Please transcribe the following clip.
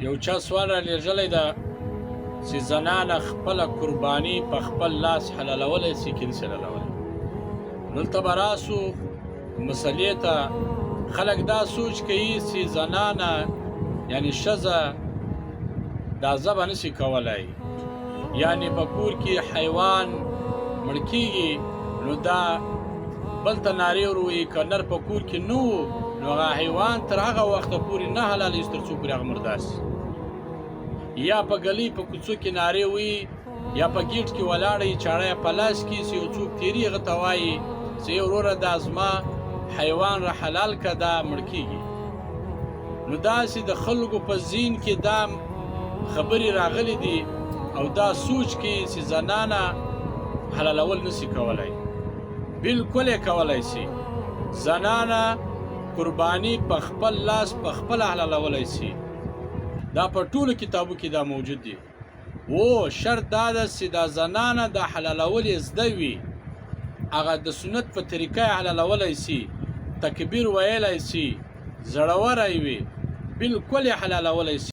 یو چا سوال را لېږلی ده چې زنانه خپله قرباني په خپل لاس حلالولی سي که نسي حلالولی. دلته به راسو مسلې ته. خلک دا سوچ کوي چې زنانه یعنې ښځه دا ذبح نسي کولی، یعنې په کور کې حیوان مړ کېږي نو دا بل ته نارې وروي که نر په کور کې نه و نو هغه حیوان تر هغه وخته پورې نه حلالېږي تر څو پورې هغه مردار سي. یا په ګلۍ په کوڅو کې نارې وي، یا په ګیټ کې ولاړه وي چاړه یې په لاس کې سي، یو څوک تېري هغه ته وایي چې وروره دا زما حیوان را حلال که دا مړ کېږي. نو داسې د خلکو په ذهن کې دا خبرې راغلي دي او دا سوچ کوي چې زنانه حلالول نسي کولی. بلکل یې کولی سي. زنانه قرباني په خپل لاس په خپله حلالولی سي. دا په ټولو کتابو کې دا موجود دي. او شرط دا ده چې دا زنانه د حلالول یې زده وي، هغه د سنت په طریقه یې حلالولی سي، تکبیر ویلی سي، زړوری وي، بلکل یې حلالولی سي.